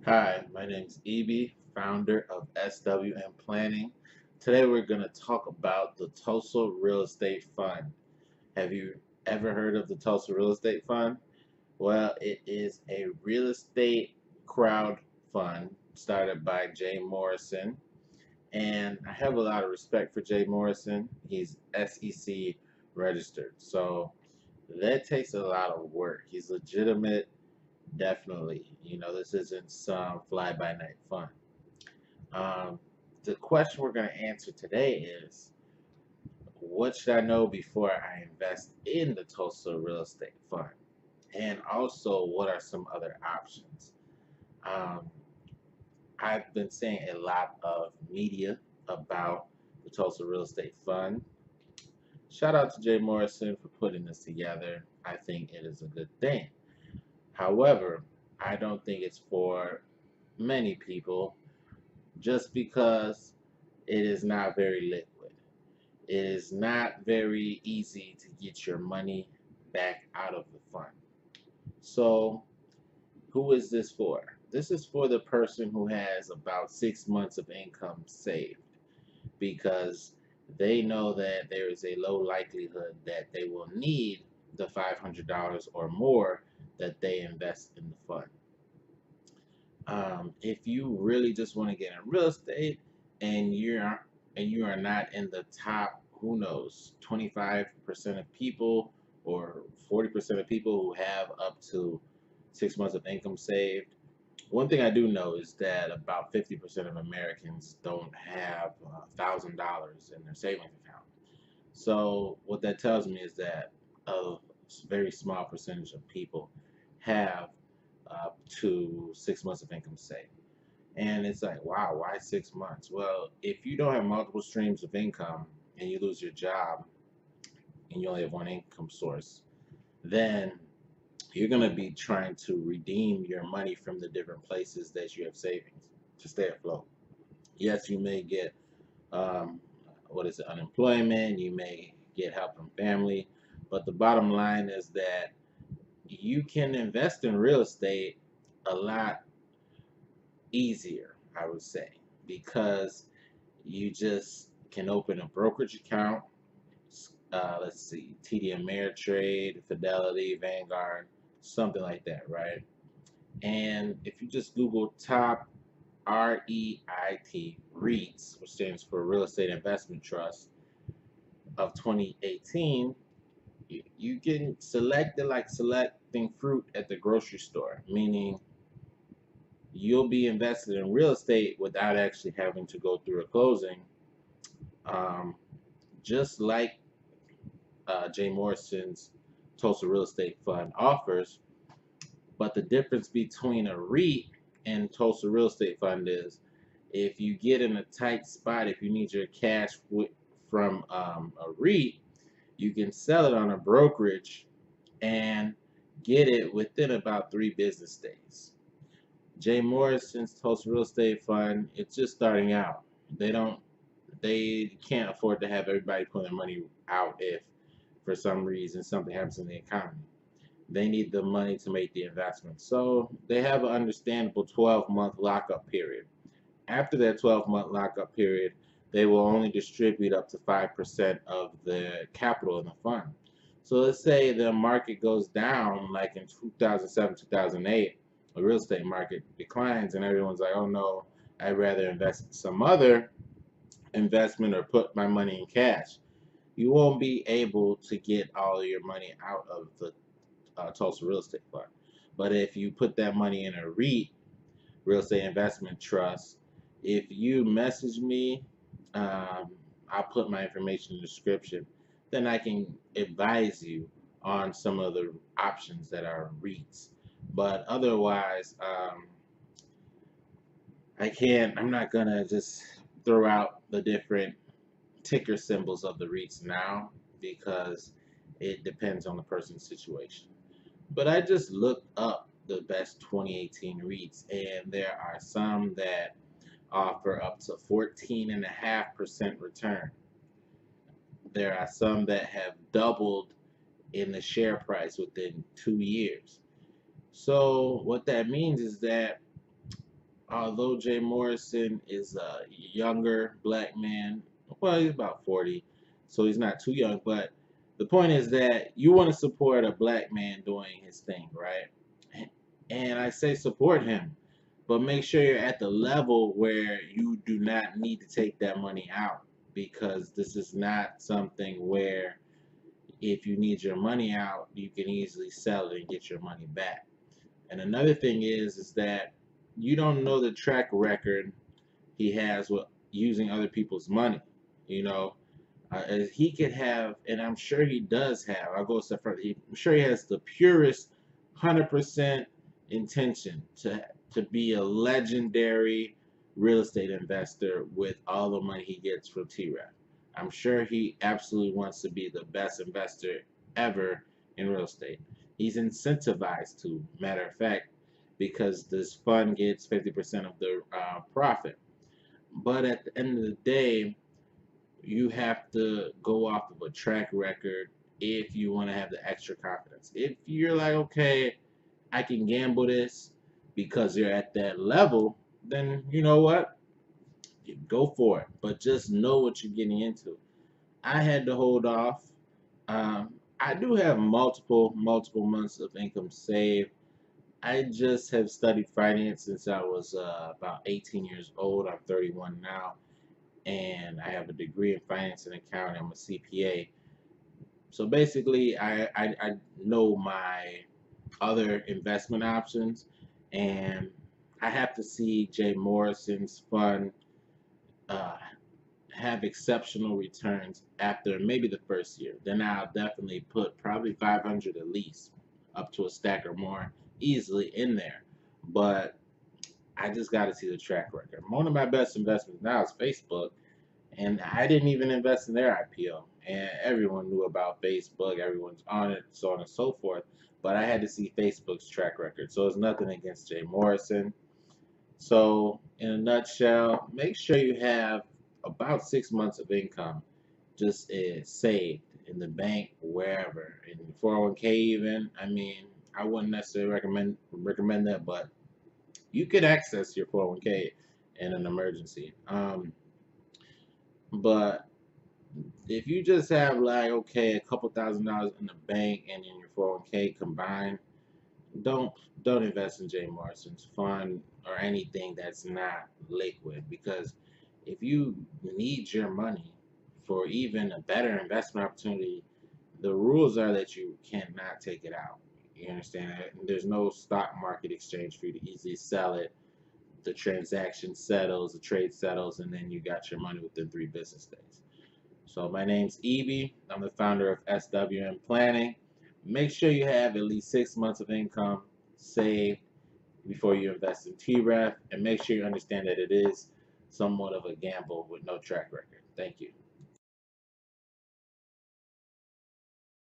Hi, my name is Ebe, founder of SWM Planning. Today we're going to talk about the Tulsa Real Estate Fund. Have you ever heard of the Tulsa Real Estate Fund? Well, it is a real estate crowd fund started by Jay Morrison. And I have a lot of respect for Jay Morrison. He's SEC registered. So that takes a lot of work. He's legitimate. Definitely. This isn't some fly by night fun. Um, the question we're going to answer today is, what should I know before I invest in the Tulsa Real Estate Fund? And also, what are some other options? Um, I've been seeing a lot of media about the Tulsa Real Estate Fund. Shout out to Jay Morrison for putting this together. I think it is a good thing. However, I don't think it's for many people just because it is not very liquid. It is not very easy to get your money back out of the fund. So, who is this for? This is for the person who has about 6 months of income saved because they know that there is a low likelihood that they will need the $500 or more that they invest in the fund. If you really just want to get in real estate and you are not in the top, who knows, 25% of people or 40% of people who have up to 6 months of income saved. One thing I do know is that about 50% of Americans don't have $1,000 in their savings account. So what that tells me is that a very small percentage of people have up to 6 months of income saved. And it's like, wow, why 6 months? Well, if you don't have multiple streams of income and you lose your job and you only have one income source, then you're going to be trying to redeem your money from the different places that you have savings to stay afloat. Yes, you may get unemployment, you may get help from family, but the bottom line is that you can invest in real estate a lot easier, I would say, because you just can open a brokerage account. Let's see, TD Ameritrade, Fidelity, Vanguard, something like that, right? And if you just Google top REIT, which stands for Real Estate Investment Trust of 2018, you can select it like selecting fruit at the grocery store, meaning you'll be invested in real estate without actually having to go through a closing, um, just like Jay Morrison's Tulsa Real Estate Fund offers. But the difference between a REIT and Tulsa Real Estate Fund is if you get in a tight spot, if you need your cash from a REIT, you can sell it on a brokerage and get it within about 3 business days. Jay Morrison's Tulsa Real Estate Fund, it's just starting out. They can't afford to have everybody put their money out if for some reason something happens in the economy. They need the money to make the investment. So they have an understandable 12-month lockup period. After that 12-month lockup period, they will only distribute up to 5% of the capital in the fund. So let's say the market goes down like in 2007, 2008, the real estate market declines and everyone's like, oh no, I'd rather invest in some other investment or put my money in cash. You won't be able to get all of your money out of the Tulsa Real Estate Fund. But if you put that money in a REIT, Real Estate Investment Trust, if you message me, um, I'll put my information in the description. Then I can advise you on some of the options that are REITs. But otherwise, I'm not going to just throw out the different ticker symbols of the REITs now because it depends on the person's situation. But I just looked up the best 2018 REITs, and there are some that offer up to 14.5% return. There are some that have doubled in the share price within 2 years. So what that means is that although Jay Morrison is a younger black man, well, he's about 40, so he's not too young, but the point is that you want to support a black man doing his thing, right? And I say support him, but make sure you're at the level where you do not need to take that money out, because this is not something where if you need your money out, you can easily sell it and get your money back. And another thing is that you don't know the track record he has with using other people's money. You know, he could have, and I'm sure he does have. I'll go a step further. I'm sure he has the purest, 100% intention to be a legendary real estate investor with all the money he gets from TREF. I'm sure he absolutely wants to be the best investor ever in real estate. He's incentivized to, matter of fact, because this fund gets 50% of the profit. But at the end of the day, you have to go off of a track record if you want to have the extra confidence. If you're like, okay, I can gamble this because you're at that level, then you know what? You go for it. But just know what you're getting into. I had to hold off. I do have multiple months of income saved. I just have studied finance since I was about 18 years old. I'm 31 now, and I have a degree in finance and accounting. I'm a CPA. So basically, I know my other investment options, and I have to see Jay Morrison's fund uh, have exceptional returns after maybe the first year. Then I'll definitely put probably 500 at least, up to a stack or more, easily in there. But I just got to see the track record. One of my best investments now is Facebook, and I didn't even invest in their IPO. And everyone knew about Facebook, everyone's on it, so on and so forth. But I had to see Facebook's track record. So it's nothing against Jay Morrison. So, in a nutshell, make sure you have about 6 months of income just saved in the bank, wherever, in 401k even. I mean, I wouldn't necessarily recommend that, but you could access your 401k in an emergency. But if you just have like, okay, a couple $1,000s in the bank and in your 401k combined, don't don't invest in Jay Morrison's fund or anything that's not liquid, because if you need your money for even a better investment opportunity, the rules are that you cannot take it out. You understand that? There's no stock market exchange for you to easily sell it. The transaction settles, the trade settles, and then you got your money within 3 business days. So my name's Ebe. I'm the founder of SWM Planning. Make sure you have at least 6 months of income saved before you invest in TREF, and make sure you understand that it is somewhat of a gamble with no track record. Thank you.